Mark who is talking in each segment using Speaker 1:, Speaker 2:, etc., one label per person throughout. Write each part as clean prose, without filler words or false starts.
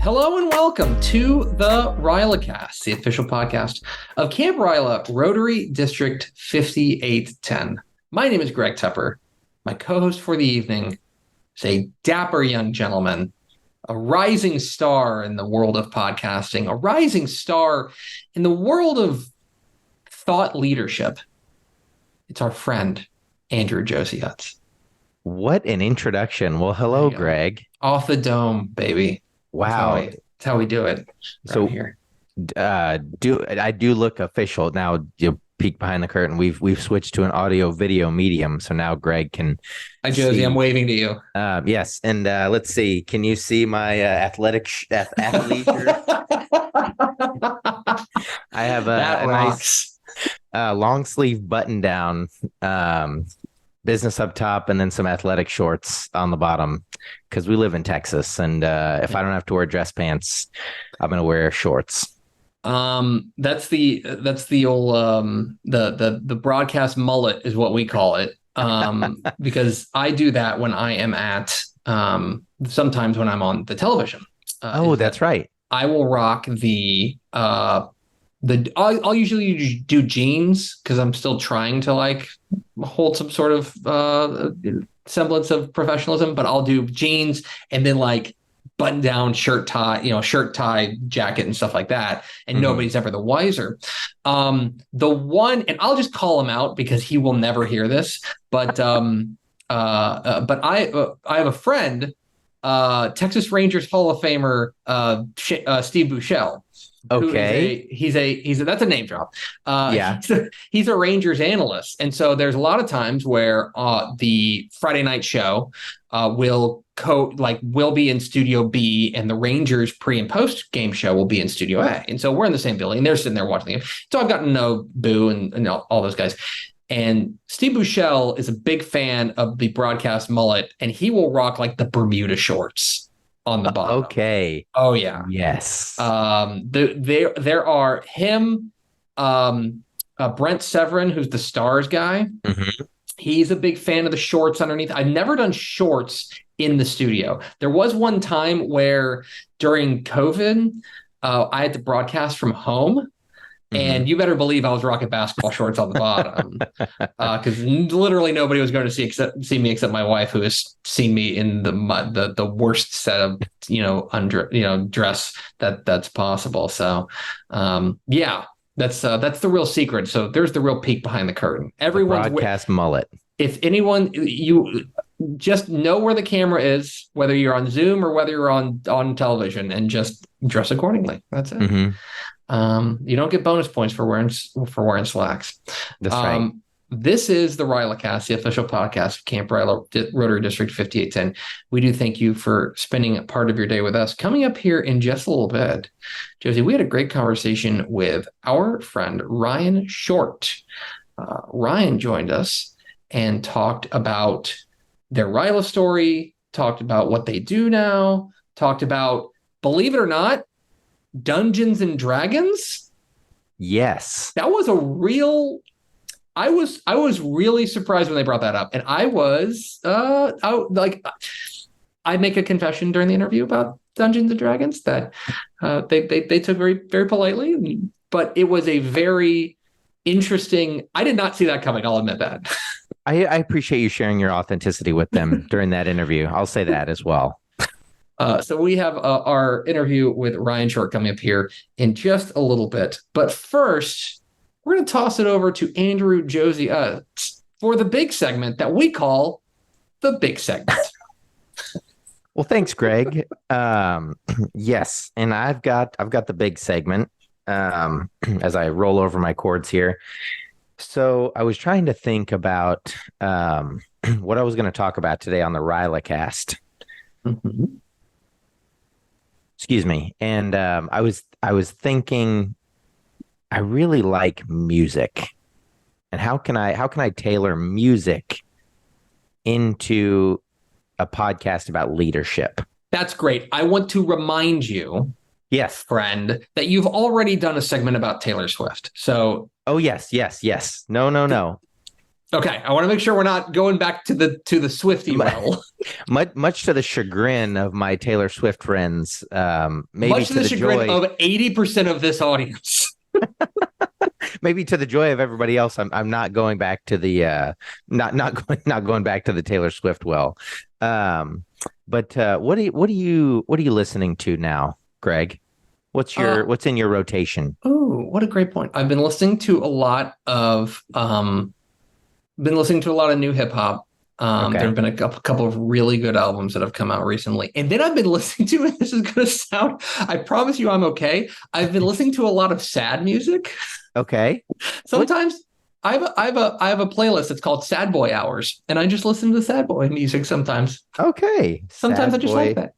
Speaker 1: Hello and welcome to the RYLACast, the official podcast of Camp Ryla, Rotary District 5810. My name is Greg Tepper. My co-host for the evening is a dapper young gentleman, a rising star in the world of podcasting, a rising star in the world of thought leadership. It's our friend, Andrew Josey.
Speaker 2: What an introduction. Well, hello, Greg.
Speaker 1: Off the dome, baby.
Speaker 2: Wow.
Speaker 1: That's how we do it around here.
Speaker 2: I do look official now. You peek behind the curtain. We've switched to an audio video medium, so now Greg can.
Speaker 1: Hi, Josey.
Speaker 2: See.
Speaker 1: I'm waving to you.
Speaker 2: Yes, and let's see. Can you see my athlete shirt? I have a nice long sleeve button down. Business up top and then some athletic shorts on the bottom because we live in Texas. And if I don't have to wear dress pants, I'm going to wear shorts.
Speaker 1: That's the old the broadcast mullet is what we call it. Because I do that when I am at sometimes when I'm on the television.
Speaker 2: That's right.
Speaker 1: I will rock I'll usually do jeans because I'm still trying to hold some sort of semblance of professionalism, but I'll do jeans and then button down shirt tie jacket and stuff like that. And nobody's ever the wiser. The one, and I'll just call him out because he will never hear this, but I have a friend, Texas Rangers Hall of Famer, Steve Buechele.
Speaker 2: Okay.
Speaker 1: He's a that's a name drop.
Speaker 2: Yeah.
Speaker 1: He's a Rangers analyst. And so there's a lot of times where the Friday night show will be in Studio B and the Rangers pre and post game show will be in Studio A. And so we're in the same building. They're sitting there watching the game. So I've gotten to know Boo and all those guys. And Steve Buechele is a big fan of the broadcast mullet, and he will rock the Bermuda shorts on the bottom.
Speaker 2: Okay.
Speaker 1: Oh yeah.
Speaker 2: Yes.
Speaker 1: There are him, Brent Severin, who's the Stars guy.
Speaker 2: Mm-hmm.
Speaker 1: He's a big fan of the shorts underneath. I've never done shorts in the studio. There was one time where during COVID, I had to broadcast from home. And you better believe I was rocking basketball shorts on the bottom because literally nobody was going to see me except my wife, who has seen me in the worst set of dress that's possible. So that's the real secret. So there's the real peek behind the curtain. Everyone's
Speaker 2: broadcast mullet.
Speaker 1: If anyone, you just know where the camera is, whether you're on Zoom or whether you're on television, and just dress accordingly. That's it.
Speaker 2: Mm-hmm.
Speaker 1: You don't get bonus points for wearing slacks.
Speaker 2: That's right.
Speaker 1: This is the RYLACast, the official podcast of Camp Ryla, Rotary District 5810. We do thank you for spending a part of your day with us. Coming up here in just a little bit, Josey, we had a great conversation with our friend Ryan Short. Ryan joined us and talked about their Ryla story, talked about what they do now, talked about, believe it or not, Dungeons and Dragons.
Speaker 2: Yes,
Speaker 1: that was I was really surprised when they brought that up, and I make a confession during the interview about Dungeons and Dragons that they took very, very politely, but it was a very interesting. I did not see that coming. I'll admit that.
Speaker 2: I appreciate you sharing your authenticity with them during that interview. I'll say that as well.
Speaker 1: So we have our interview with Ryan Short coming up here in just a little bit. But first, we're going to toss it over to Andrew Josey for the big segment that we call the big segment.
Speaker 2: Well, thanks, Greg. Yes, and I've got the big segment as I roll over my chords here. So I was trying to think about what I was going to talk about today on the RYLACast.
Speaker 1: Mm-hmm.
Speaker 2: Excuse me. And I was thinking, I really like music, and how can I tailor music into a podcast about leadership?
Speaker 1: That's great. I want to remind you,
Speaker 2: yes,
Speaker 1: friend, that you've already done a segment about Taylor Swift. So,
Speaker 2: yes. No.
Speaker 1: Okay, I want to make sure we're not going back to the Swiftie well.
Speaker 2: Much to the chagrin of my Taylor Swift friends, maybe
Speaker 1: Much to the chagrin
Speaker 2: joy
Speaker 1: of 80% of this audience.
Speaker 2: maybe to the joy of everybody else. I'm not going back to the not going back to the Taylor Swift well. But what are you listening to now, Greg? What's in your rotation?
Speaker 1: Oh, what a great point. I've been listening to a lot of new hip hop.
Speaker 2: Okay.
Speaker 1: There have been a couple of really good albums that have come out recently. And then I've been listening to, and this is going to sound, I promise you I'm okay. I've been listening to a lot of sad music.
Speaker 2: Okay.
Speaker 1: Sometimes I have a playlist. It's called Sad Boy Hours, and I just listen to sad boy music sometimes.
Speaker 2: Okay.
Speaker 1: Sometimes I just like that.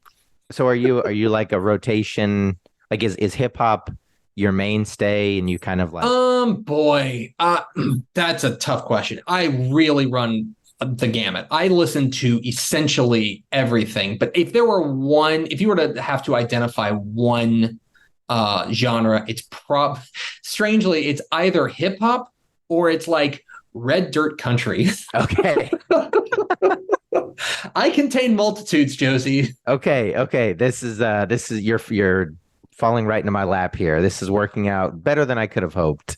Speaker 2: So are you like a rotation? Like is hip hop your mainstay, and you kind of like?
Speaker 1: That's a tough question. I really run the gamut. I listen to essentially everything. But if you were to have to identify one genre, it's strangely, it's either hip hop or it's like red dirt country.
Speaker 2: Okay.
Speaker 1: I contain multitudes, Josey.
Speaker 2: Okay. This is you're falling right into my lap here. This is working out better than I could have hoped.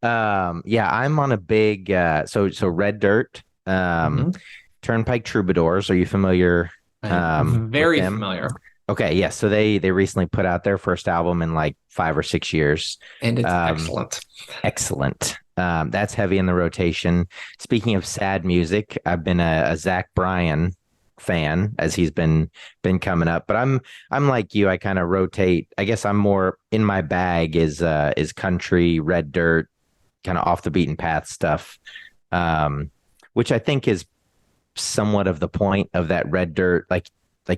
Speaker 2: Yeah, I'm on a big so red dirt. Turnpike Troubadours. Are you familiar?
Speaker 1: Very familiar.
Speaker 2: Okay, yeah. So they recently put out their first album in like 5 or 6 years,
Speaker 1: and it's excellent.
Speaker 2: Excellent. That's heavy in the rotation. Speaking of sad music, I've been a Zach Bryan fan as he's been coming up, but I'm like you. I kind of rotate. I guess I'm more in my bag is country, red dirt, kind of off the beaten path stuff, which I think is somewhat of the point of that red dirt. Like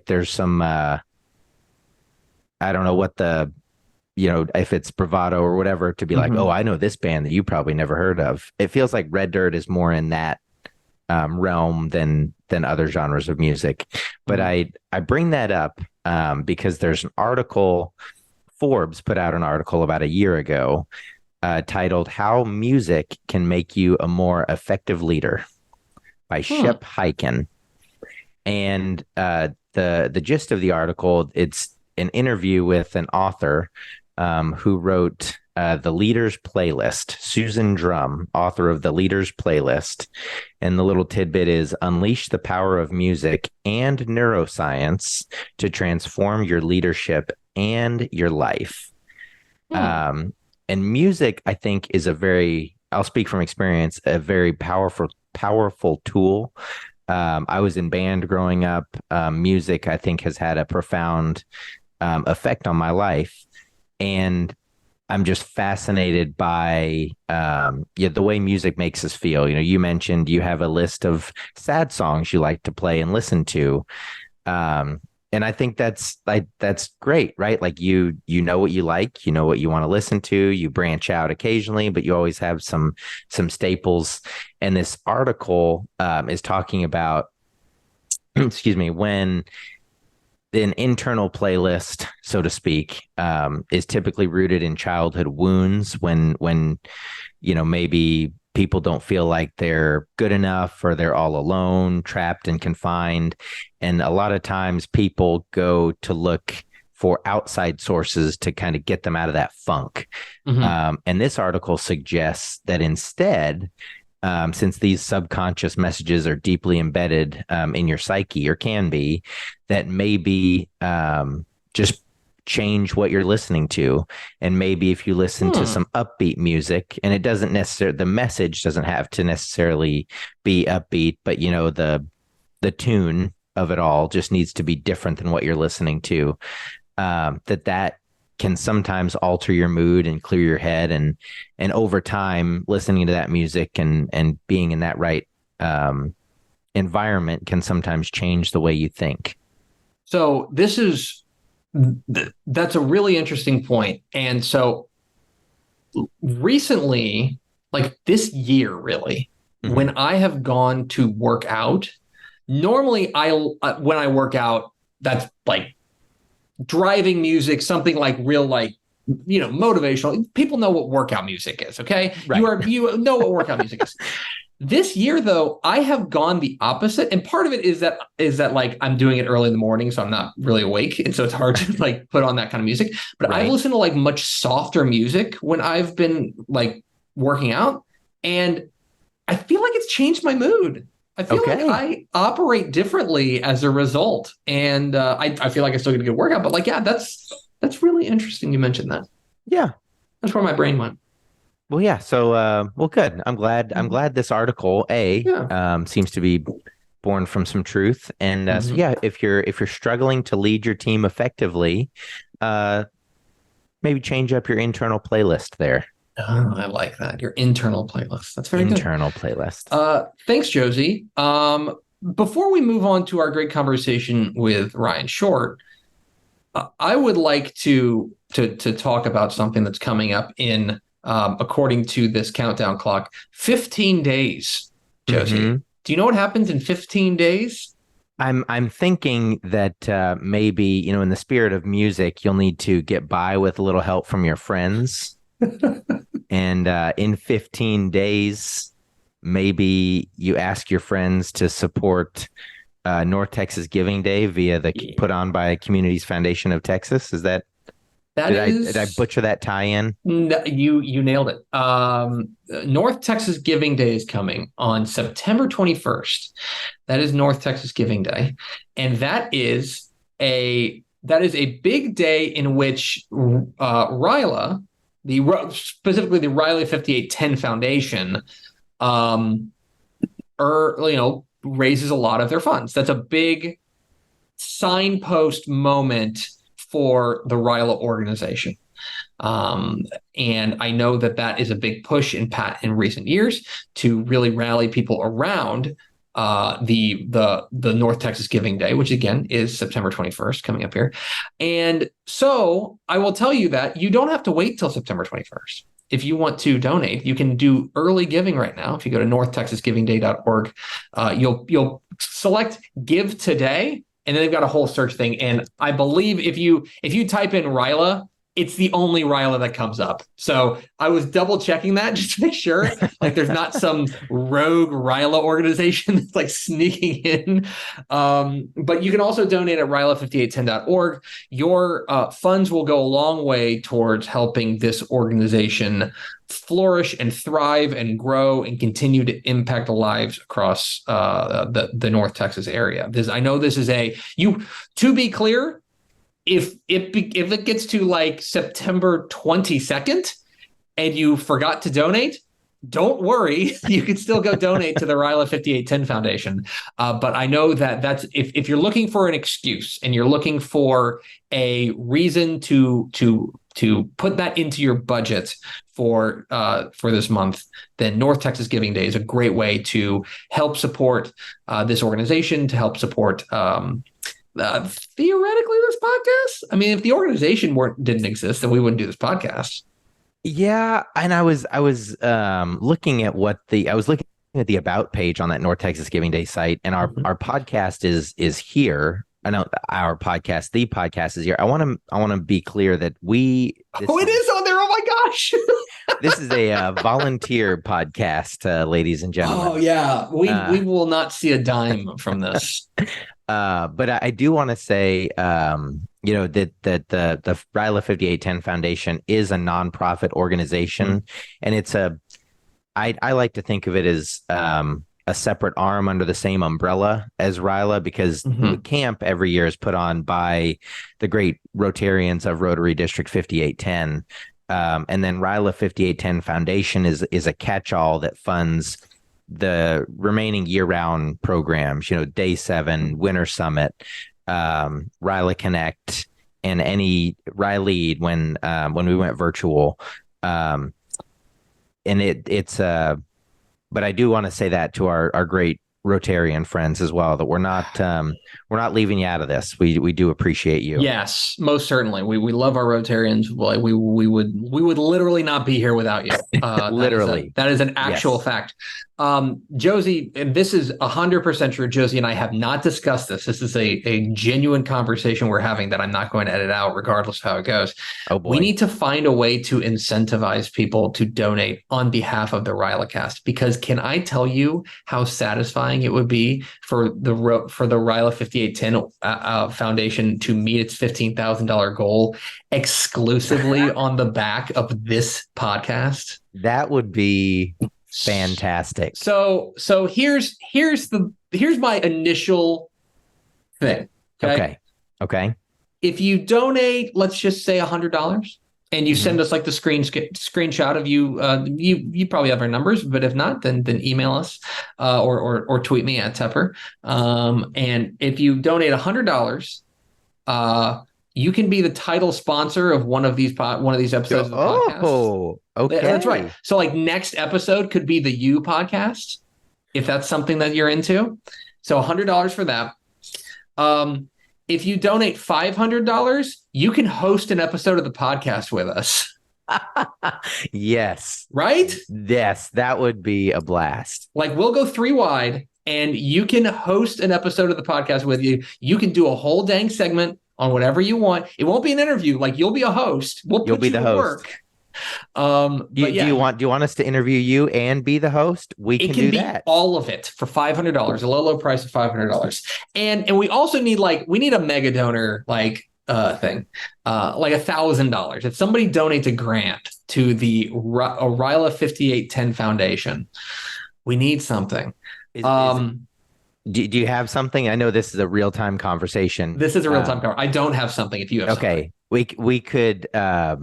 Speaker 2: there's some I don't know what if it's bravado or whatever to be like, oh, I know this band that you probably never heard of. It feels like red dirt is more in that realm than other genres of music. But I bring that up because there's an article, Forbes put out an article about a year ago titled "How Music Can Make You a More Effective Leader" by Shep Hyken. And the gist of the article, it's an interview with an author who wrote The Leader's Playlist, Susan Drum, author of The Leader's Playlist. And the little tidbit is unleash the power of music and neuroscience to transform your leadership and your life. And music, I think, is I'll speak from experience, a very powerful tool. I was in band growing up. Music, I think, has had a profound effect on my life. And I'm just fascinated by the way music makes us feel. You mentioned you have a list of sad songs you like to play and listen to. And I think that's great, right? Like you know what you like, you know what you want to listen to, you branch out occasionally, but you always have some staples. And this article is talking about, excuse me, when an internal playlist, so to speak, is typically rooted in childhood wounds when maybe people don't feel like they're good enough or they're all alone, trapped and confined. And a lot of times people go to look for outside sources to kind of get them out of that funk. And this article suggests that instead, since these subconscious messages are deeply embedded in your psyche, or can be, that maybe just change what you're listening to. And maybe if you listen to some upbeat music, and it doesn't necessarily, the message doesn't have to necessarily be upbeat, but the tune of it all just needs to be different than what you're listening to, that can sometimes alter your mood and clear your head. And over time, listening to that music and being in that right environment can sometimes change the way you think.
Speaker 1: So that's a really interesting point. And so recently, like this year, really, when I have gone to work out, normally when I work out, that's like driving music, something like real, like, motivational. People know what workout music is. Okay. Right. You know what workout music is. This year, though, I have gone the opposite, and part of it is that like I'm doing it early in the morning, so I'm not really awake, and so it's hard to like put on that kind of music. But I've
Speaker 2: Right.
Speaker 1: listened to like much softer music when I've been like working out, and I feel like it's changed my mood. I feel like
Speaker 2: Okay.
Speaker 1: I operate differently as a result, and I feel like I still get a good workout. But like, yeah, that's really interesting. You mentioned that.
Speaker 2: Yeah.
Speaker 1: That's where my brain went.
Speaker 2: Well, yeah. So, well, good. I'm
Speaker 1: Mhm.
Speaker 2: glad this article
Speaker 1: Yeah.
Speaker 2: seems to be born from some truth. And so,
Speaker 1: Mhm.
Speaker 2: yeah, if you're struggling to lead your team effectively, uh, maybe change up your internal playlist there.
Speaker 1: Oh, I like that. Your internal playlist. That's very good.
Speaker 2: Internal playlist.
Speaker 1: Thanks, Josie. Before we move on to our great conversation with Ryan Short, I would like to talk about something that's coming up in, according to this countdown clock, 15 days. Josie,
Speaker 2: Hmm.
Speaker 1: do you know what happens in 15 days?
Speaker 2: I'm thinking that maybe, in the spirit of music, you'll need to get by with a little help from your friends. And in 15 days, maybe you ask your friends to support North Texas Giving Day via the put on by Communities Foundation of Texas. Is that
Speaker 1: That
Speaker 2: did I
Speaker 1: is
Speaker 2: butcher that tie-in?
Speaker 1: No, you nailed it. North Texas Giving Day is coming on September 21st. That is North Texas Giving Day, and that is a big day in which RYLA, specifically the RYLA 5810 Foundation, um, raises a lot of their funds. That's a big signpost moment for the RYLA organization. Um, and I know that is a big push in recent years to really rally people around the North Texas Giving Day, which again is September 21st coming up here. And so I will tell you that you don't have to wait till September 21st. If you want to donate, you can do early giving right now. If you go to northtexasgivingday.org, you'll select Give Today, and then they've got a whole search thing. And I believe if you type in RYLA, it's the only RYLA that comes up. So I was double checking that just to make sure, like, there's not some rogue RYLA organization that's like sneaking in. But you can also donate at ryla5810.org. Your funds will go a long way towards helping this organization flourish and thrive and grow and continue to impact lives across the North Texas area. I know this is to be clear, if it gets to like September 22nd and you forgot to donate, don't worry. You can still go donate to the RYLA 5810 Foundation. But I know that's if you're looking for an excuse and you're looking for a reason to put that into your budget for this month, then North Texas Giving Day is a great way to help support this organization, to help support theoretically this podcast. I mean, if the organization didn't exist, then we wouldn't do this podcast.
Speaker 2: Yeah, and I was looking at the about page on that North Texas Giving Day site, and our podcast is here. I know our podcast, the podcast is here. I want to be clear that
Speaker 1: it is on there. Oh my gosh.
Speaker 2: this is a volunteer podcast, ladies and gentlemen.
Speaker 1: Oh yeah, we will not see a dime from this.
Speaker 2: But I do want to say, that the RYLA 5810 Foundation is a nonprofit organization, and I like to think of it as a separate arm under the same umbrella as RYLA, because camp every year is put on by the great Rotarians of Rotary District 5810. And then RYLA 5810 Foundation is a catch-all that funds the remaining year-round programs, Day 7, Winter Summit, RYLA Connect, and any RYLEAD when we went virtual. And but I do want to say that to our great Rotarian friends as well, that we're not leaving you out of this. We do appreciate you.
Speaker 1: Yes, most certainly. We love our Rotarians. We would literally not be here without you.
Speaker 2: Literally.
Speaker 1: That is an actual
Speaker 2: Yes.
Speaker 1: fact. Josey, and this is 100% true. Josey and I have not discussed this. This is a genuine conversation we're having that I'm not going to edit out, regardless of how it goes.
Speaker 2: Oh boy.
Speaker 1: We need to find a way to incentivize people to donate on behalf of the RYLACast, because can I tell you how satisfying it would be for the RYLA 5810 Foundation to meet its $15,000 goal exclusively on the back of this podcast?
Speaker 2: That would be fantastic.
Speaker 1: So here's my initial thing.
Speaker 2: Okay.
Speaker 1: If you donate, let's just say $100, and you send us like the screenshot of you probably have our numbers, but if not, then email us or tweet me at Tepper. And if you donate $100, you can be the title sponsor of one of these episodes of the podcast.
Speaker 2: Oh, okay.
Speaker 1: That's right. So like next episode could be the You podcast, if that's something that you're into. So $100 for that. If you donate $500, you can host an episode of the podcast with us.
Speaker 2: Yes.
Speaker 1: Right?
Speaker 2: Yes, that would be a blast.
Speaker 1: Like we'll go 3 wide and you can host an episode of the podcast with you. You can do a whole dang segment on whatever you want. It won't be an interview. Like you'll be a host. You'll be the host. Work.
Speaker 2: Do you want us to interview you and be the host? We can do that.
Speaker 1: All of it for $500, a low price of $500. And we also need a mega donor thing, like $1,000. If somebody donates a grant to the RYLA 5810 Foundation, we need something.
Speaker 2: Do you have something? I know this is a real-time conversation.
Speaker 1: This is a real-time conversation. I don't have something. If you have something.
Speaker 2: We could, I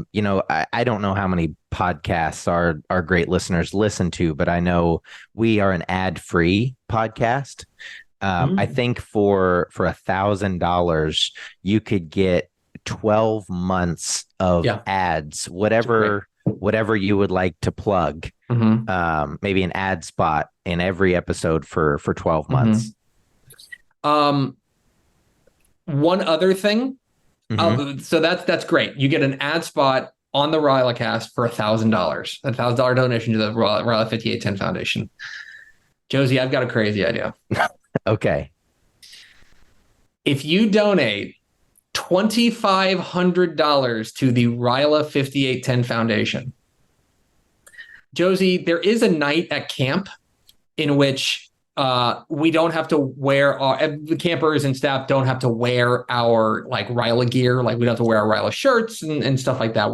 Speaker 2: don't know how many podcasts our great listeners listen to, but I know we are an ad-free podcast. I think for $1,000, you could get 12 months of ads, whatever you would like to plug. Maybe an ad spot in every episode for 12 months.
Speaker 1: One other thing. So that's great. You get an ad spot on the RYLACast for $1,000, $1,000 donation to the RYLA 5810 Foundation. Josey, I've got a crazy idea.
Speaker 2: Okay.
Speaker 1: If you donate $2,500 to the RYLA 5810 Foundation, Josey, there is a night at camp in which we don't have to wear the campers and staff don't have to wear our RYLA gear. Like we don't have to wear our RYLA shirts and stuff like that.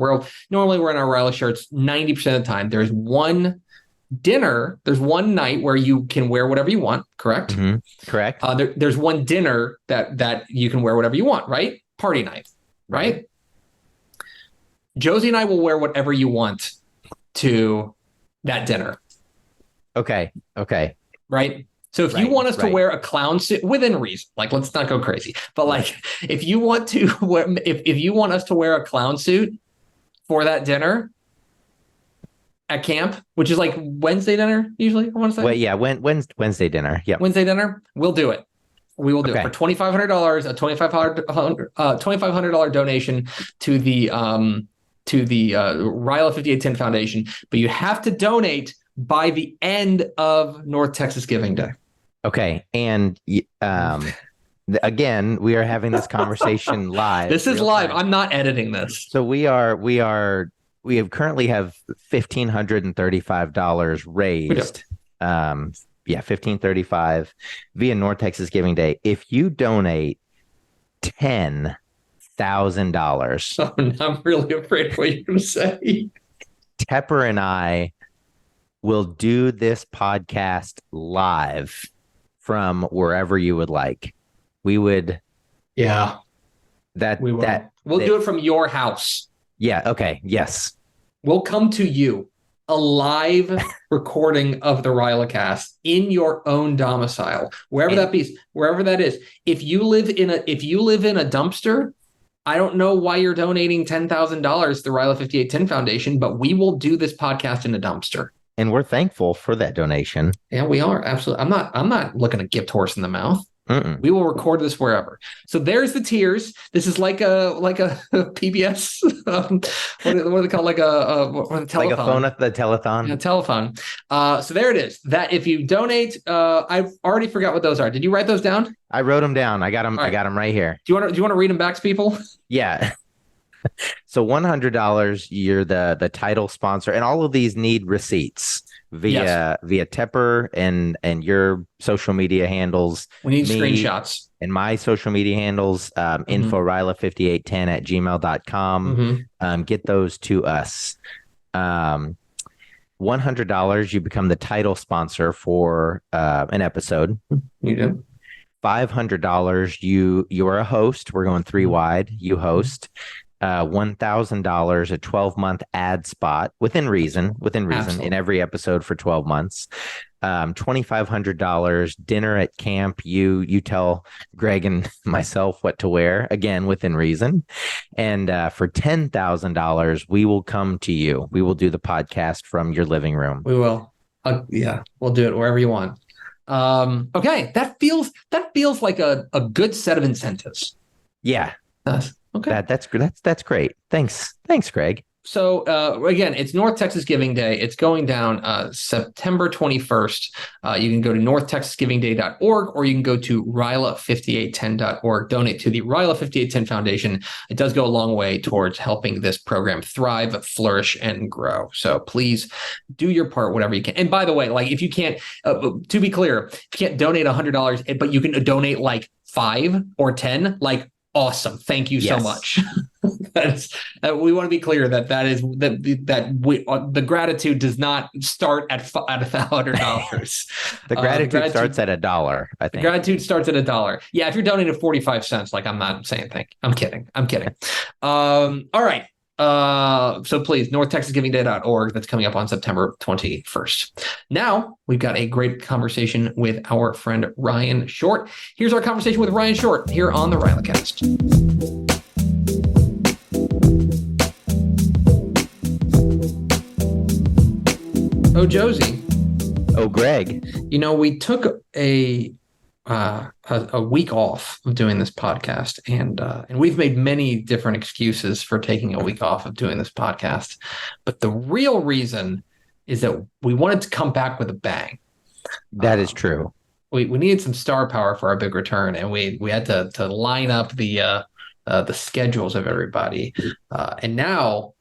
Speaker 1: Normally we're in our RYLA shirts 90% of the time. There's one night where you can wear whatever you want. Correct?
Speaker 2: Correct.
Speaker 1: There's one dinner that you can wear whatever you want, right? Party night, right? Josey and I will wear whatever you want to that dinner. Okay. Right. So if you want us to wear a clown suit within reason, let's not go crazy, but if you want to wear, if you want us to wear a clown suit for that dinner at camp, which is Wednesday dinner, usually I want to say.
Speaker 2: Wednesday dinner. Yeah.
Speaker 1: Wednesday dinner. We'll do it. We will do it for $2,500, a $2,500 donation to the RYLA 5810 Foundation, but you have to donate by the end of North Texas Giving Day. Okay.
Speaker 2: And again, we are having this conversation live.
Speaker 1: This is live. I'm not editing this.
Speaker 2: So we currently have $1,535 raised. $1,535 via North Texas Giving Day. If you donate $10,000,
Speaker 1: I'm really afraid of what you're going to say.
Speaker 2: Tepper and I will do this podcast live from wherever you would like. We would.
Speaker 1: Yeah. We'll do it from your house.
Speaker 2: Yeah. Okay. Yes.
Speaker 1: We'll come to you, a live recording of the RYLACast in your own domicile, wherever that is. If you live in a dumpster, I don't know why you're donating $10,000 to the RYLA 5810 Foundation, but we will do this podcast in a dumpster.
Speaker 2: And we're thankful for that donation.
Speaker 1: Yeah, we are. Absolutely. I'm not looking a gift horse in the mouth.
Speaker 2: Mm-mm.
Speaker 1: We will record this wherever. So there's the tiers. This is like a PBS. What do they call like a telethon?
Speaker 2: Like a phone at the telethon.
Speaker 1: Yeah, telephone. So there it is. That if you donate, I've already forgot what those are. Did you write those down?
Speaker 2: I wrote them down. I got them.
Speaker 1: Right.
Speaker 2: I got them right here.
Speaker 1: Do you want to read them back to people?
Speaker 2: Yeah. So $100, you're the title sponsor, and all of these need receipts via Tepper and your social media handles.
Speaker 1: We need screenshots.
Speaker 2: And my social media handles, info ryla5810@gmail.com. Get those to us. $100, you become the title sponsor for an episode.
Speaker 1: You do.
Speaker 2: $500, you're a host. We're going 3 wide. You host. $1,000, a 12-month ad spot within reason
Speaker 1: Absolutely.
Speaker 2: in every episode for 12 months. $2,500 dinner at camp. You tell Greg and myself what to wear, again within reason. And for $10,000, we will come to you. We will do the podcast from your living room.
Speaker 1: We will. Yeah, we'll do it wherever you want. Okay, that feels like a good set of incentives.
Speaker 2: Yeah.
Speaker 1: Okay.
Speaker 2: That's great. Thanks, Greg.
Speaker 1: So again, it's North Texas Giving Day. It's going down September 21st. You can go to northtexasgivingday.org, or you can go to RYLA5810.org. Donate to the RYLA 5810 Foundation. It does go a long way towards helping this program thrive, flourish, and grow. So please do your part, whatever you can. And by the way, like if you can't, to be clear, if you can't donate $100, but you can donate like 5 or 10, like awesome. Thank you so much. We want to be clear that the gratitude does not start at $100.
Speaker 2: The gratitude starts at $1, I think.
Speaker 1: The gratitude starts at $1. Yeah, if you're donating 45 cents, like I'm not saying thank you. I'm kidding. All right. So please, northtexasgivingday.org. That's coming up on September 21st. Now we've got a great conversation with our friend Ryan Short. Here's our conversation with Ryan Short here on the RYLACast. Oh, Josey.
Speaker 2: Oh, Greg.
Speaker 1: You know, we took a week off of doing this podcast, and we've made many different excuses for taking a week off of doing this podcast. But the real reason is that we wanted to come back with a bang.
Speaker 2: That is true.
Speaker 1: We needed some star power for our big return, and we had to line up the schedules of everybody. And now,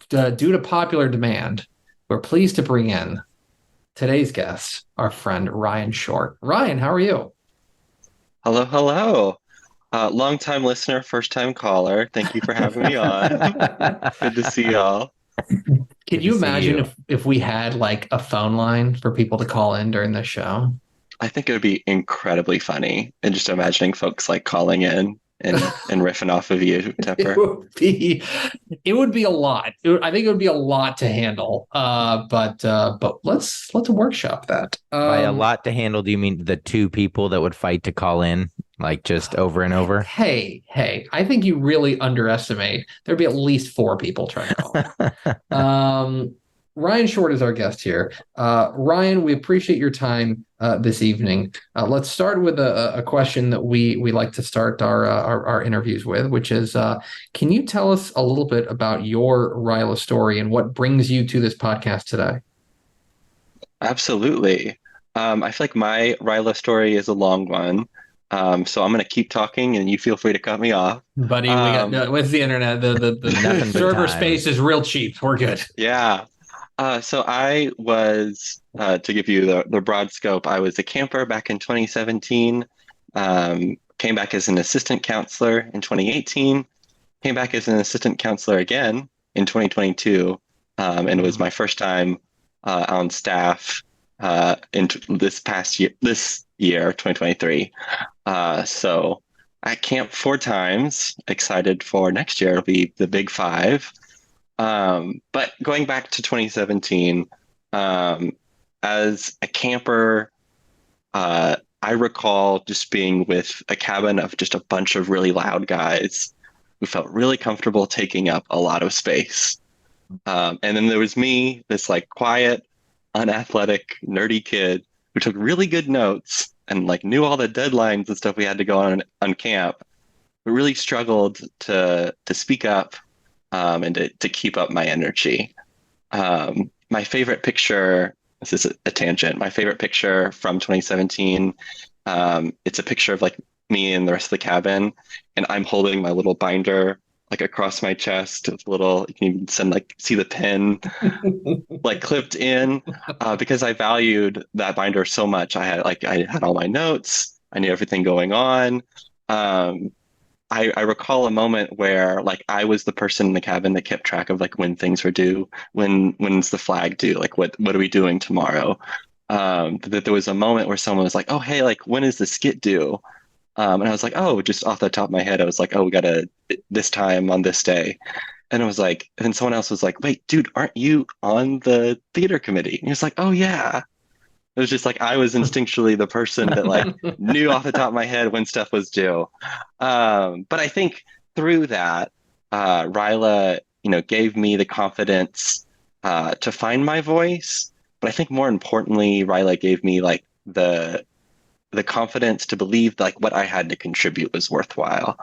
Speaker 1: due to popular demand, we're pleased to bring in today's guest, our friend Ryan Short. Ryan, how are you?
Speaker 3: Hello. Long-time listener, first-time caller. Thank you for having me on. Good to see y'all.
Speaker 1: Can you imagine if we had like a phone line for people to call in during the show?
Speaker 3: I think it would be incredibly funny. And just imagining folks like calling in and riffing off of you, Tepper.
Speaker 1: It would be a lot. I think it would be a lot to handle. But let's workshop that.
Speaker 2: By a lot to handle, do you mean the 2 people that would fight to call in, like just over and over?
Speaker 1: Hey, I think you really underestimate. There'd be at least 4 people trying to call. Ryan Short is our guest here. Ryan, we appreciate your time this evening. Let's start with a question that we like to start our interviews with, which is, can you tell us a little bit about your RYLA story and what brings you to this podcast today?
Speaker 3: Absolutely. I feel like my RYLA story is a long one. So I'm going to keep talking and you feel free to cut me off.
Speaker 1: Buddy, we got with the internet, the server space is real cheap. We're good.
Speaker 3: Yeah. So I was, to give you the broad scope, I was a camper back in 2017, came back as an assistant counselor in 2018, came back as an assistant counselor again in 2022, and it was my first time on staff in this year, 2023. So at camp 4 times, excited for next year. It'll be the big 5. But going back to 2017, as a camper, I recall just being with a cabin of just a bunch of really loud guys who felt really comfortable taking up a lot of space. And then there was me, this like quiet, unathletic, nerdy kid who took really good notes and like knew all the deadlines and stuff we had to go on camp, but really struggled to speak up and to keep up my energy. My favorite picture, this is a tangent, my favorite picture from 2017, it's a picture of like me and the rest of the cabin, and I'm holding my little binder like across my chest with little, you can even see the pen like clipped in, because I valued that binder so much. I had all my notes, I knew everything going on. I recall a moment where like I was the person in the cabin that kept track of like when things were due, when's the flag due, like what are we doing tomorrow? That there was a moment where someone was like, oh hey, like when is the skit due? And I was like, oh, just off the top of my head, I was like, oh, we gotta this time on this day. And I was like, and then someone else was like, wait, dude, aren't you on the theater committee? And he was like, oh yeah. It was just like I was instinctually the person that like knew off the top of my head when stuff was due. But I think through that, Ryla, gave me the confidence to find my voice. But I think more importantly, Ryla gave me like the confidence to believe like what I had to contribute was worthwhile.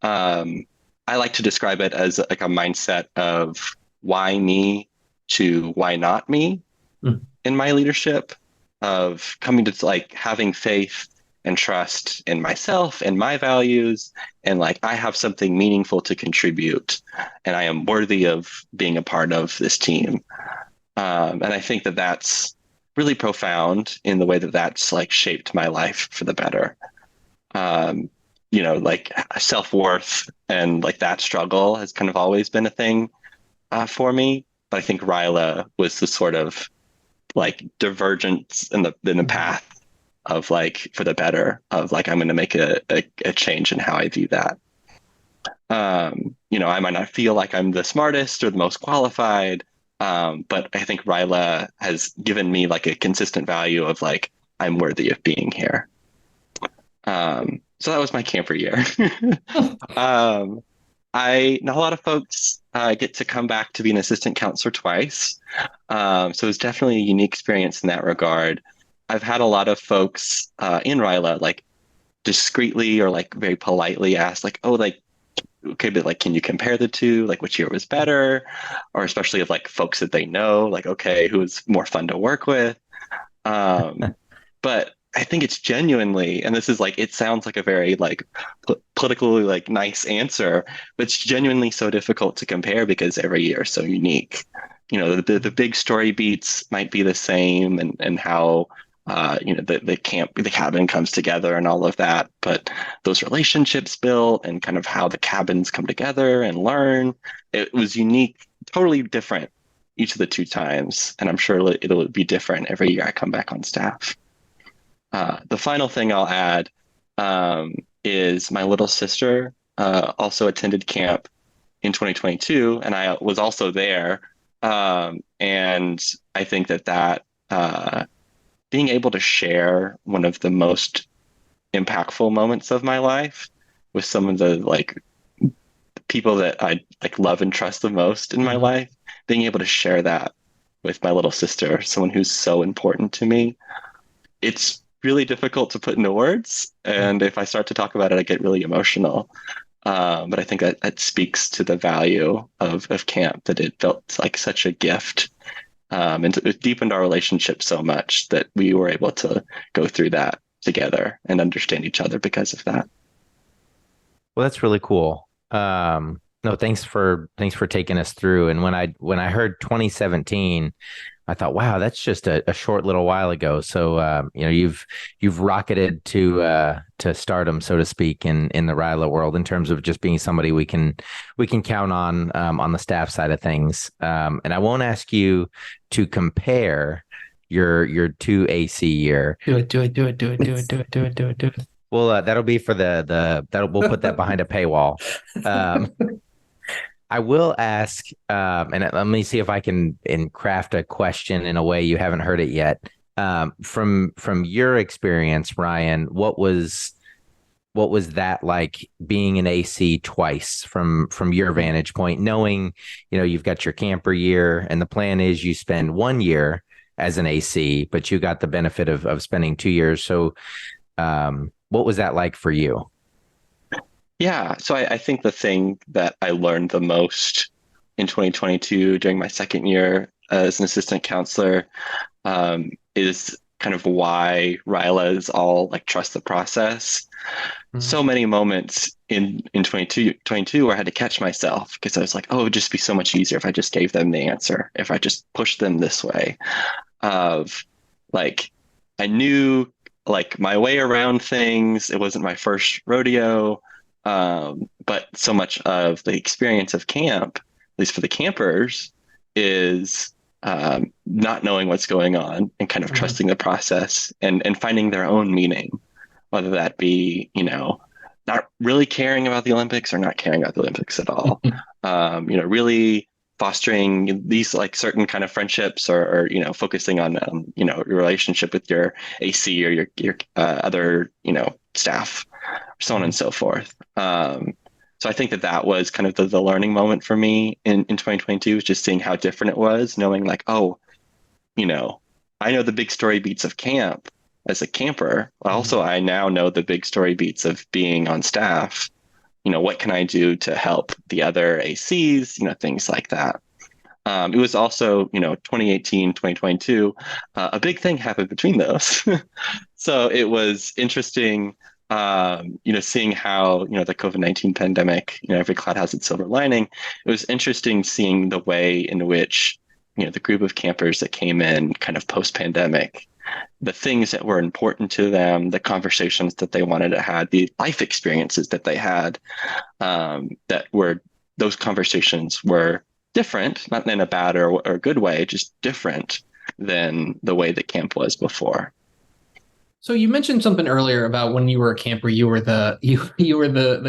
Speaker 3: I like to describe it as like a mindset of why me to why not me in my leadership, of coming to like having faith and trust in myself and my values, and like I have something meaningful to contribute and I am worthy of being a part of this team. And I think that that's really profound in the way that that's like shaped my life for the better. Like self-worth and like that struggle has kind of always been a thing for me. But I think Ryla was the sort of like divergence in the path of like for the better of like I'm going to make a change in how I view that. I might not feel like I'm the smartest or the most qualified, but I think Ryla has given me like a consistent value of like I'm worthy of being here. So that was my camper year. Not a lot of folks get to come back to be an assistant counselor twice. So it's definitely a unique experience in that regard. I've had a lot of folks in Ryla like discreetly or like very politely ask like, oh, like, okay, but like, can you compare the two? Like which year was better? Or especially of like folks that they know, like, okay, who was more fun to work with? But I think it's genuinely, and this is like, it sounds like a very like politically like nice answer, but it's genuinely so difficult to compare because every year is so unique. The big story beats might be the same, and how the cabin comes together and all of that, but those relationships built and kind of how the cabins come together and learn, it was unique, totally different each of the two times, and I'm sure it'll be different every year I come back on staff. The final thing I'll add is my little sister also attended camp in 2022, and I was also there. And I think that being able to share one of the most impactful moments of my life with some of the like people that I like love and trust the most in my life, being able to share that with my little sister, someone who's so important to me, it's really difficult to put into words. And if I start to talk about it, I get really emotional. But I think that speaks to the value of camp, that it felt like such a gift. And it deepened our relationship so much that we were able to go through that together and understand each other because of that.
Speaker 2: Well, that's really cool. No, thanks for taking us through. And when I heard 2017, I thought, wow, that's just a short little while ago. So you've rocketed to stardom, so to speak, in the Ryla world in terms of just being somebody we can count on the staff side of things. And I won't ask you to compare your two AC year.
Speaker 1: Do it.
Speaker 2: Well, that'll be for we'll put that behind a paywall. I will ask, and let me see if I can craft a question in a way you haven't heard it yet. From your experience, Ryan, what was that like being an AC twice from your vantage point, knowing, you've got your camper year and the plan is you spend 1 year as an AC, but you got the benefit of spending 2 years. So What was that like for you?
Speaker 3: Yeah, so I think the thing that I learned the most in 2022 during my second year as an assistant counselor is kind of why RYLA is all like trust the process. So many moments in 22 where I had to catch myself because I was like, oh, it would just be so much easier if I just gave them the answer, if I just pushed them this way. Of like, I knew like my way around things. It wasn't my first rodeo. But so much of the experience of camp, at least for the campers, is not knowing what's going on and kind of trusting the process and finding their own meaning, whether that be, not really caring about the Olympics or not caring about the Olympics at all. Really fostering these like certain kind of friendships or focusing on, your relationship with your AC or your other, staff, so on and so forth. So I think that was kind of the learning moment for me in 2022, was just seeing how different it was, knowing like, oh, I know the big story beats of camp as a camper. Also, I now know the big story beats of being on staff. What can I do to help the other ACs, things like that. It was also, 2018, 2022, a big thing happened between those. So it was interesting, seeing how, the COVID-19 pandemic, every cloud has its silver lining. It was interesting seeing the way in which, the group of campers that came in kind of post-pandemic, the things that were important to them, the conversations that they wanted to have, the life experiences that they had, those conversations were different, not in a bad or good way, just different than the way that camp was before.
Speaker 1: So you mentioned something earlier about when you were a camper, you were the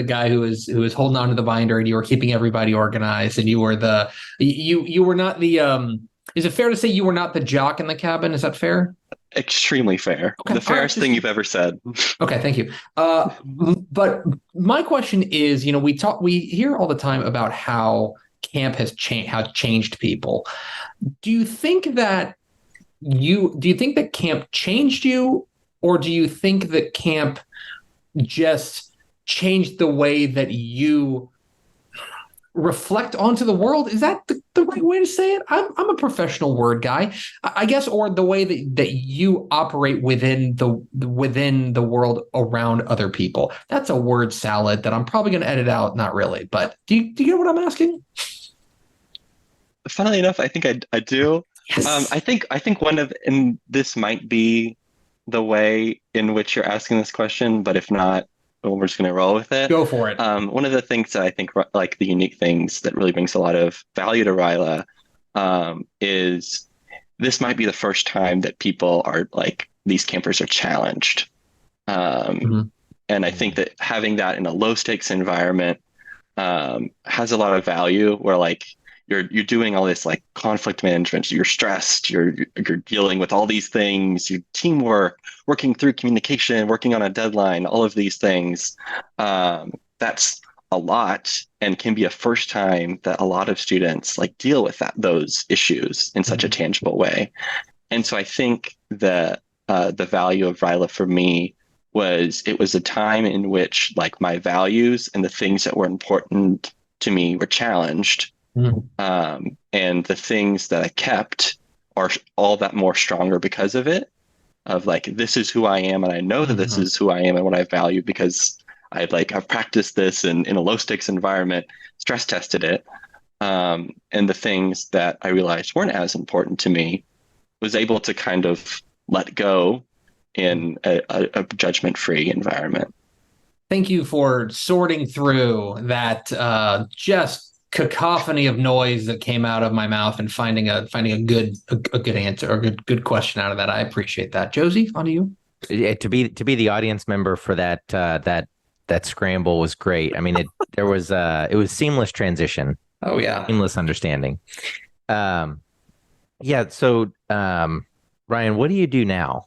Speaker 1: guy who was holding on to the binder and you were keeping everybody organized, and you were not the is it fair to say you were not the jock in the cabin? Is that fair?
Speaker 3: Extremely fair. Okay. The fairest thing you've ever said.
Speaker 1: Okay, thank you. But my question is, we hear all the time about how camp has changed people. Do you think that camp changed you, or do you think that camp just changed the way that you reflect onto the world? Is that the right way to say it? I'm a professional word guy, I guess, or the way that you operate within the world around other people. That's a word salad that I'm probably going to edit out. Not really, but do you get what I'm asking?
Speaker 3: Funnily enough, I think I do.
Speaker 1: Yes.
Speaker 3: I think and this might be the way in which you're asking this question, but if not, we're just going to roll with it.
Speaker 1: Go for it.
Speaker 3: One of the things that I think, like the unique things that really brings a lot of value to RYLA, is this might be the first time that people are like, these campers are challenged. And I think that having that in a low stakes environment has a lot of value, where like you're doing all this like conflict management, you're stressed, you're dealing with all these things, you teamwork, working through communication, working on a deadline, all of these things. That's a lot, and can be a first time that a lot of students like deal with those issues in such a tangible way. And so I think that the value of RYLA for me was, it was a time in which like my values and the things that were important to me were challenged. And the things that I kept are all that more stronger because of it, of like, this is who I am, and I know that this is who I am and what I value, because I've practiced this in a low stakes environment, stress tested it. And the things that I realized weren't as important to me, was able to kind of let go in a judgment-free environment.
Speaker 1: Thank you for sorting through that just cacophony of noise that came out of my mouth and finding a good answer, or good question out of that. I appreciate that. Josey, on to you.
Speaker 2: Yeah, to be the audience member for that scramble was great. I mean, it was seamless transition.
Speaker 1: Oh yeah,
Speaker 2: seamless understanding. Yeah. So, Ryan, what do you do now?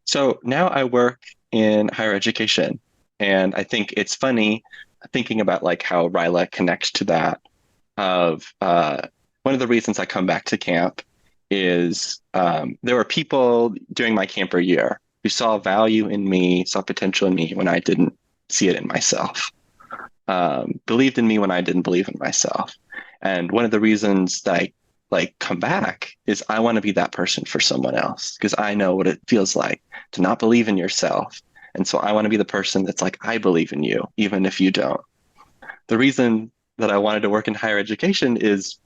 Speaker 3: So now I work in higher education, and I think it's funny thinking about like how RYLA connects to that. Of one of the reasons I come back to camp is there were people during my camper year who saw value in me, saw potential in me when I didn't see it in myself, believed in me when I didn't believe in myself. And one of the reasons that I like come back is I want to be that person for someone else, because I know what it feels like to not believe in yourself. And so I want to be the person that's like, I believe in you, even if you don't. The reason that I wanted to work in higher education is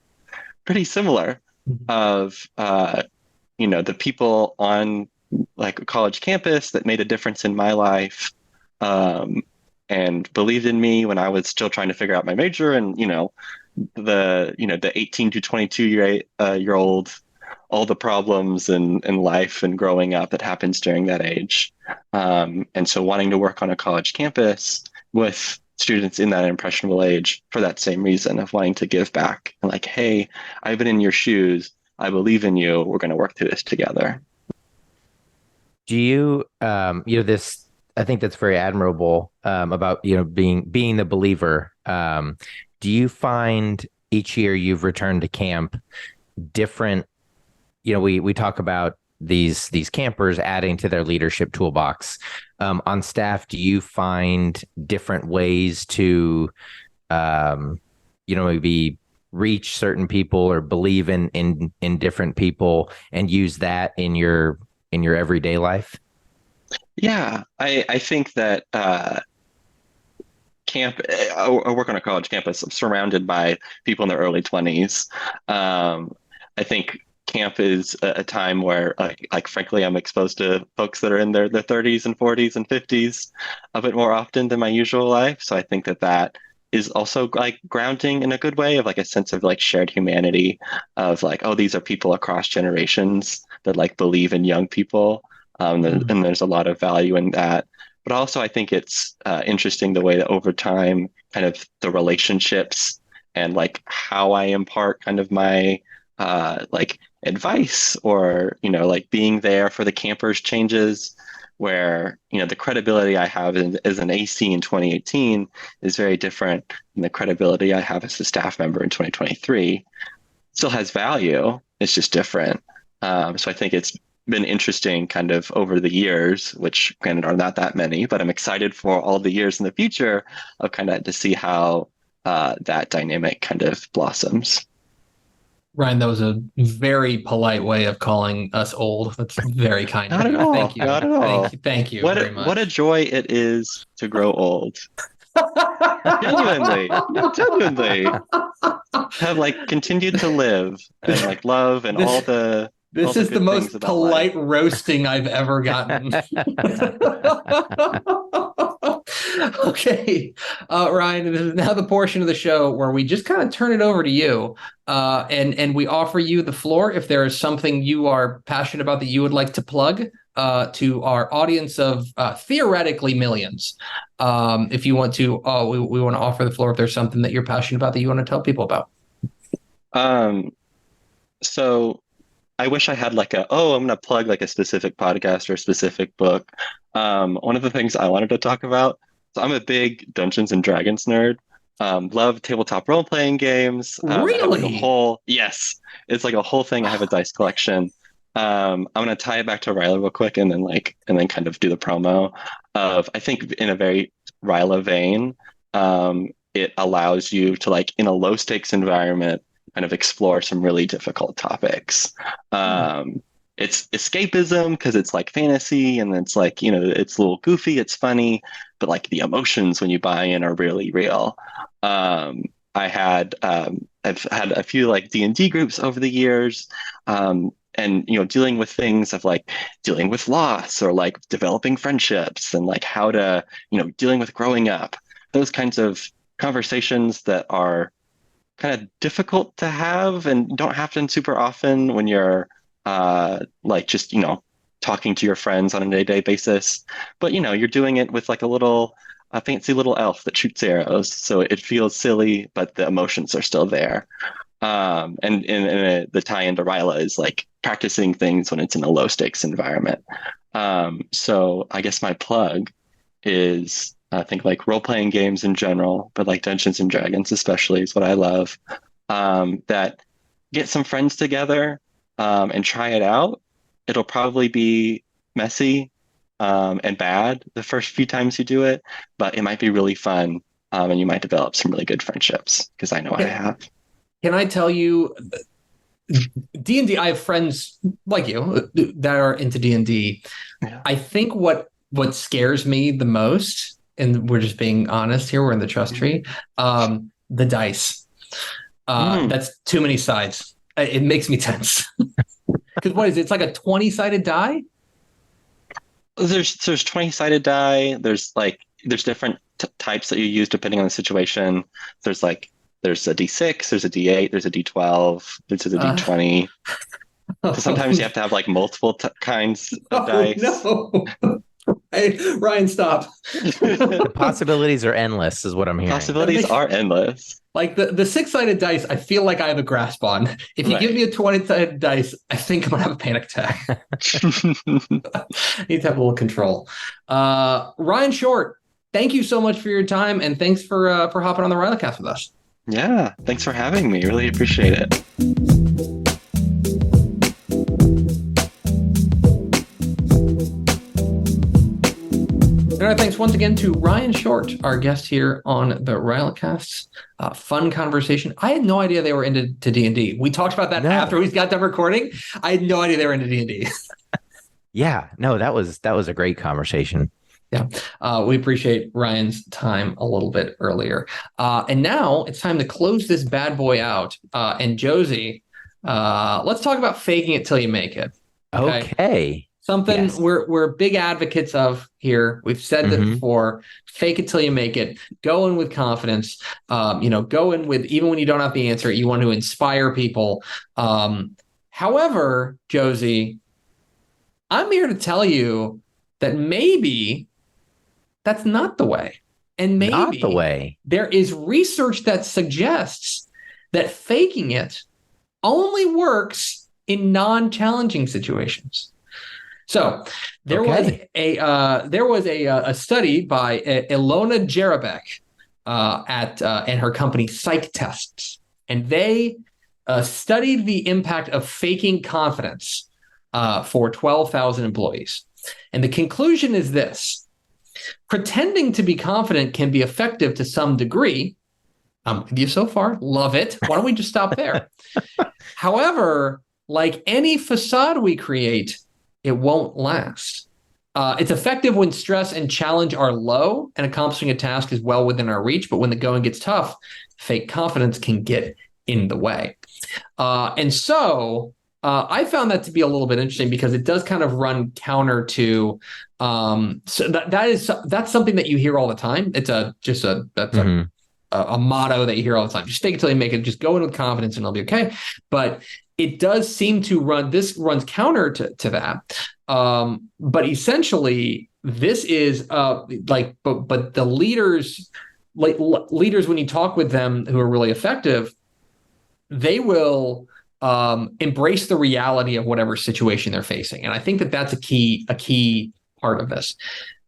Speaker 3: pretty similar of, the people on like a college campus that made a difference in my life, and believed in me when I was still trying to figure out my major, and the 18 to 22 year old, all the problems in life and growing up that happens during that age. And so wanting to work on a college campus with students in that impressionable age for that same reason of wanting to give back and like, hey, I've been in your shoes. I believe in you. We're going to work through this together.
Speaker 2: Do you, this, I think that's very admirable, about, being the believer. Do you find each year you've returned to camp different, we talk about these campers adding to their leadership toolbox. On staff, do you find different ways to, maybe reach certain people or believe in different people and use that in your everyday life?
Speaker 3: Yeah, I think that I work on a college campus. I'm surrounded by people in their early 20s. I think camp is a time where, frankly, I'm exposed to folks that are in their 30s and 40s and 50s a bit more often than my usual life. So I think that is also like grounding in a good way, of like a sense of like shared humanity, of like, oh, these are people across generations that like believe in young people. And there's a lot of value in that. But also, I think it's interesting the way that over time, kind of the relationships and like how I impart kind of my like advice, or like being there for the campers changes, where the credibility I have as an AC in 2018 is very different than the credibility I have as a staff member in 2023. Still has value, it's just different. So I think it's been interesting kind of over the years, which granted are not that many, but I'm excited for all the years in the future of kind of to see how that dynamic kind of blossoms.
Speaker 1: Ryan, that was a very polite way of calling us old. That's very kind
Speaker 3: Not
Speaker 1: of
Speaker 3: at
Speaker 1: you.
Speaker 3: all.
Speaker 1: Thank you.
Speaker 3: Not at all.
Speaker 1: Thank you very much.
Speaker 3: What a joy it is to grow old. Genuinely, no, genuinely, have like continued to live and like love and all the
Speaker 1: is the most polite
Speaker 3: life.
Speaker 1: roasting I've ever gotten. Okay, Ryan, this is now the portion of the show where we just kind of turn it over to you, and we offer you the floor if there is something you are passionate about that you would like to plug to our audience of theoretically millions. If you want to, we want to offer the floor if there's something that you're passionate about that you want to tell people about.
Speaker 3: So I wish I had like I'm going to plug like a specific podcast or a specific book. One of the things I wanted to talk about, so I'm a big Dungeons and Dragons nerd. Love tabletop role-playing games.
Speaker 1: Really?
Speaker 3: Yes, it's like a whole thing. I have a dice collection. I'm going to tie it back to Ryla real quick, and then kind of do the promo of, I think in a very Ryla vein, it allows you to, like, in a low stakes environment, kind of explore some really difficult topics. It's escapism because it's like fantasy, and it's like, it's a little goofy, it's funny, but like the emotions when you buy in are really real. I've had a few like D&D groups over the years, and dealing with things of like dealing with loss, or like developing friendships, and like how to dealing with growing up, those kinds of conversations that are kind of difficult to have and don't happen super often when you're like just talking to your friends on a day-to-day basis, but you're doing it with like a fancy little elf that shoots arrows, so it feels silly but the emotions are still there. And the tie into Ryla is like practicing things when it's in a low stakes environment. So I guess my plug is, I think, like role-playing games in general, but like Dungeons and Dragons especially is what I love. That get some friends together and try it out. It'll probably be messy. and bad the first few times you do it, but it might be really fun. And you might develop some really good friendships, because I know I have.
Speaker 1: Can I tell you, D&D, I have friends like you that are into D&D.
Speaker 3: Yeah.
Speaker 1: I think what scares me the most, and we're just being honest here, we're in the trust tree, the dice. That's too many sides. It makes me tense. Because what is it? It's like a 20-sided die?
Speaker 3: There's 20-sided die. There's different types that you use depending on the situation. There's a D6, there's a D8, there's a D12, there's a D20. So sometimes you have to have like multiple kinds of dice.
Speaker 1: No. Hey, Ryan, stop.
Speaker 2: The possibilities are endless, is what I'm hearing.
Speaker 3: Possibilities are endless.
Speaker 1: Like the 6-sided dice, I feel like I have a grasp on. If you give me a 20-sided dice, I think I'm gonna have a panic attack. I need to have a little control. Ryan Short, thank you so much for your time, and thanks for hopping on the RYLACast with us.
Speaker 3: Yeah, thanks for having me. Really appreciate it.
Speaker 1: And our thanks once again to Ryan Short, our guest here on the RYLACast. Fun conversation. I had no idea they were into D&D. We talked about that after we got done recording. I had no idea they were into D&D.
Speaker 2: Yeah, no, that was a great conversation.
Speaker 1: Yeah, we appreciate Ryan's time a little bit earlier. And now it's time to close this bad boy out. And Josey, let's talk about faking it till you make it.
Speaker 2: Okay.
Speaker 1: Something we're big advocates of here. We've said that before. Fake it till you make it. Go in with confidence. Go in with, even when you don't have the answer, you want to inspire people. However, Josey, I'm here to tell you that maybe that's not the way. And maybe
Speaker 2: not the way.
Speaker 1: There is research that suggests that faking it only works in non-challenging situations. So there was a study by Ilona Jerabek and her company Psych Tests, and they studied the impact of faking confidence for 12,000 employees. And the conclusion is this: pretending to be confident can be effective to some degree. I'm with you so far. Love it. Why don't we just stop there? However, like any facade we create, it won't last. It's effective when stress and challenge are low and accomplishing a task is well within our reach. But when the going gets tough, fake confidence can get in the way. And so I found that to be a little bit interesting, because it does kind of run counter to that's something that you hear all the time. It's a motto that you hear all the time. Just fake it till you make it. Just go in with confidence and it'll be okay. But it does seem to runs counter to that. But essentially, this is but the leaders, when you talk with them who are really effective, they will embrace the reality of whatever situation they're facing. And I think that that's a key part of this.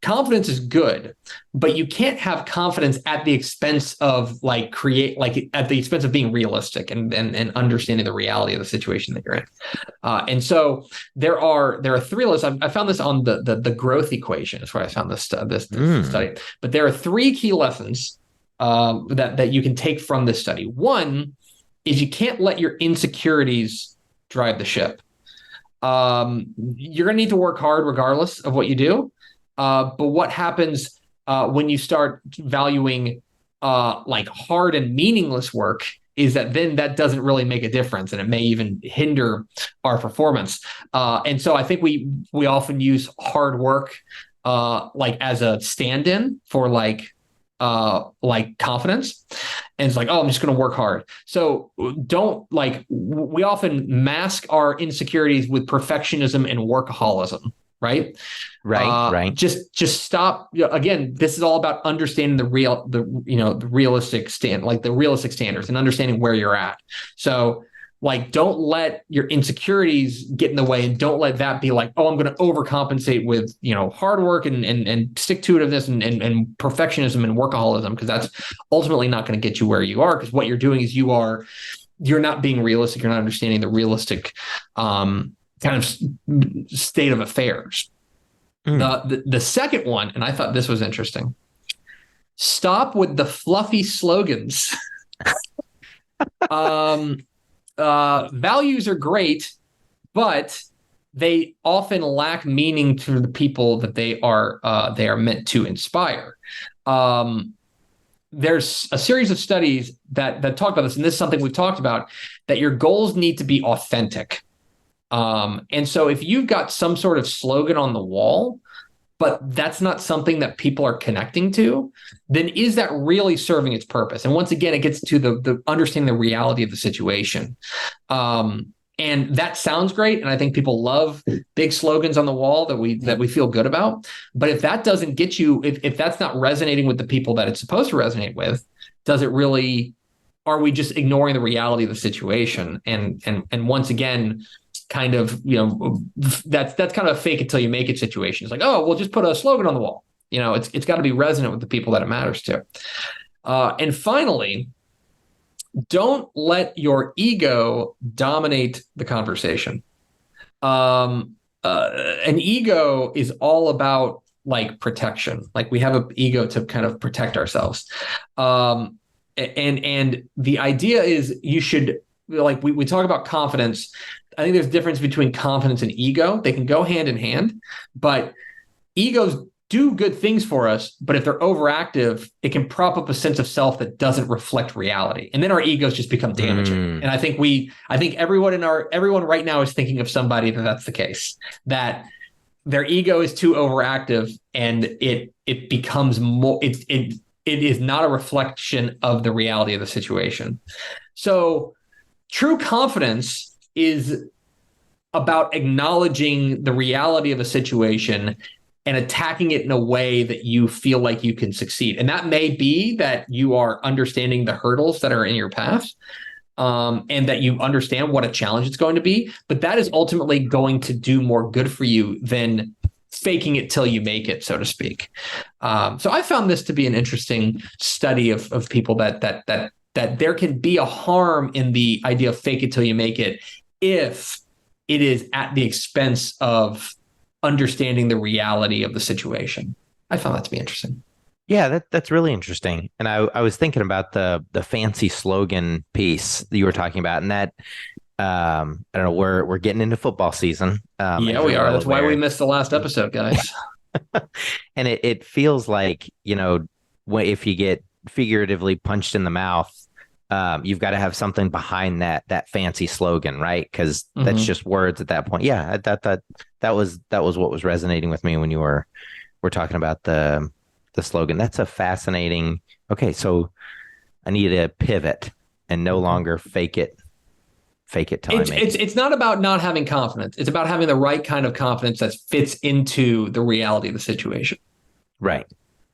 Speaker 1: Confidence is good, but you can't have confidence at the expense of at the expense of being realistic and understanding the reality of the situation that you're in. And so there are 3 lists. I found this on the growth equation. That's where I found this study. But there are 3 key lessons that you can take from this study. One is you can't let your insecurities drive the ship. You're going to need to work hard regardless of what you do. But what happens when you start valuing hard and meaningless work is that then that doesn't really make a difference, and it may even hinder our performance. And so I think we often use hard work as a stand-in for confidence. And it's I'm just going to work hard. So we often mask our insecurities with perfectionism and workaholism. Right. Just stop. Again, this is all about understanding the realistic standards and understanding where you're at. So don't let your insecurities get in the way, and don't let that be I'm going to overcompensate with, hard work and stick to itiveness and perfectionism and workaholism, because that's ultimately not going to get you where you are. Because what you're doing is you're not being realistic. You're not understanding the realistic kind of state of affairs. The second one, and I thought this was interesting. Stop with the fluffy slogans. Values are great, but they often lack meaning to the people that they are meant to inspire. There's a series of studies that talk about this, and this is something we've talked about, that your goals need to be authentic. And so if you've got some sort of slogan on the wall, but that's not something that people are connecting to, then is that really serving its purpose? And once again, it gets to the understanding the reality of the situation. And that sounds great. And I think people love big slogans on the wall that we feel good about. But if that doesn't get you, if that's not resonating with the people that it's supposed to resonate with, does it really, are we just ignoring the reality of the situation? And once again, kind of, that's kind of a fake it till you make it situation. It's like, oh, we'll just put a slogan on the wall. It's got to be resonant with the people that it matters to. And finally, don't let your ego dominate the conversation. An ego is all about like protection. Like we have an ego to kind of protect ourselves. And the idea is you should, like we talk about confidence. I think there's a difference between confidence and ego. They can go hand in hand, but egos do good things for us. But if they're overactive, it can prop up a sense of self that doesn't reflect reality. And then our egos just become damaging. And I think everyone right now is thinking of somebody that's the case, that their ego is too overactive and it becomes more, it is not a reflection of the reality of the situation. So true confidence is about acknowledging the reality of a situation and attacking it in a way that you feel like you can succeed. And that may be that you are understanding the hurdles that are in your path, and that you understand what a challenge it's going to be. But that is ultimately going to do more good for you than faking it till you make it, so to speak. So I found this to be an interesting study of people that there can be a harm in the idea of fake it till you make it if it is at the expense of understanding the reality of the situation. I found that to be interesting.
Speaker 2: Yeah, that's really interesting. And I was thinking about the fancy slogan piece that you were talking about, and that I don't know, we're getting into football season.
Speaker 1: Yeah, we are. That's why we missed the last episode, guys.
Speaker 2: And it feels like, if you get figuratively punched in the mouth, you've got to have something behind that fancy slogan, right? Because that's just words at that point. Yeah, that was what was resonating with me when you were talking about the slogan. That's a fascinating. Okay, so I need to pivot and no longer fake it till I make it.
Speaker 1: It's not about not having confidence. It's about having the right kind of confidence that fits into the reality of the situation.
Speaker 2: Right.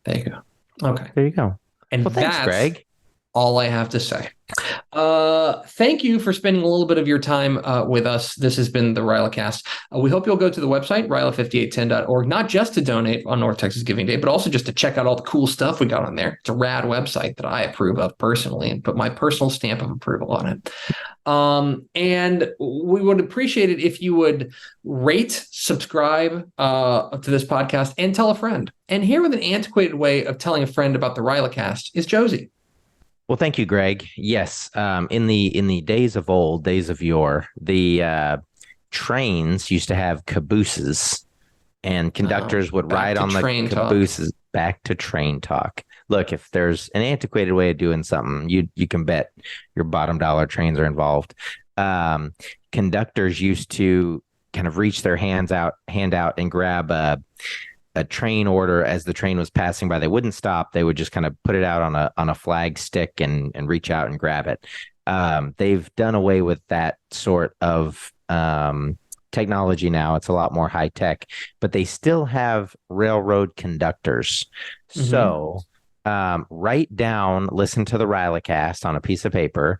Speaker 1: There you go. Okay.
Speaker 2: There you go.
Speaker 1: And
Speaker 2: well, thanks, Greg.
Speaker 1: All I have to say. Thank you for spending a little bit of your time with us. This has been the RYLACast. We hope you'll go to the website, ryla5810.org, not just to donate on North Texas Giving Day, but also just to check out all the cool stuff we got on there. It's a rad website that I approve of personally and put my personal stamp of approval on it. And we would appreciate it if you would rate, subscribe to this podcast, and tell a friend. And here with an antiquated way of telling a friend about the RYLACast is Josey.
Speaker 2: Well, thank you, Greg. Yes, in the days of old, days of yore, the trains used to have cabooses, and conductors would ride on the cabooses. Back to train talk. Look, if there's an antiquated way of doing something, you can bet your bottom dollar trains are involved. Conductors used to kind of reach their hand out and grab a train order as the train was passing by. They wouldn't stop. They would just kind of put it out on a flag stick and reach out and grab it. They've done away with that sort of technology now. It's a lot more high tech, but they still have railroad conductors. So write down, listen to the RYLACast on a piece of paper,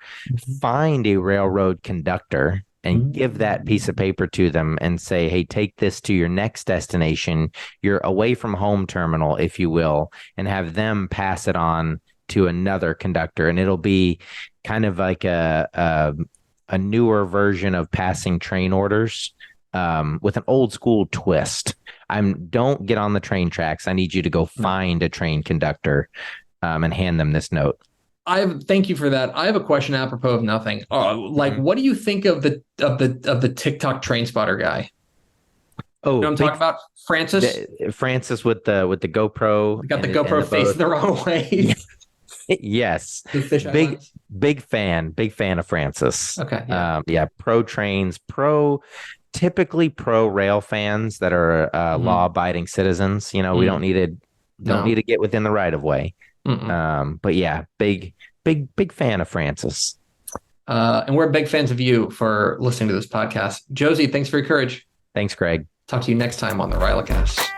Speaker 2: find a railroad conductor and give that piece of paper to them and say, hey, take this to your next destination, your away from home terminal, if you will, and have them pass it on to another conductor. And it'll be kind of like a newer version of passing train orders. with an old school twist. Don't get on the train tracks. I need you to go find a train conductor and hand them this note.
Speaker 1: Thank you for that. I have a question apropos of nothing. What do you think of the TikTok train spotter guy?
Speaker 2: Oh,
Speaker 1: you know what I'm talking about?
Speaker 2: Francis with the GoPro.
Speaker 1: Got the GoPro facing the wrong way.
Speaker 2: Yes. Big fan of Francis.
Speaker 1: Okay.
Speaker 2: Yeah. Pro trains, typically pro rail fans that are law abiding citizens. We don't need to get within the right of way. But yeah, big fan of Francis.
Speaker 1: And we're big fans of you for listening to this podcast. Josey, thanks for your courage.
Speaker 2: Thanks, Greg.
Speaker 1: Talk to you next time on the RYLACast.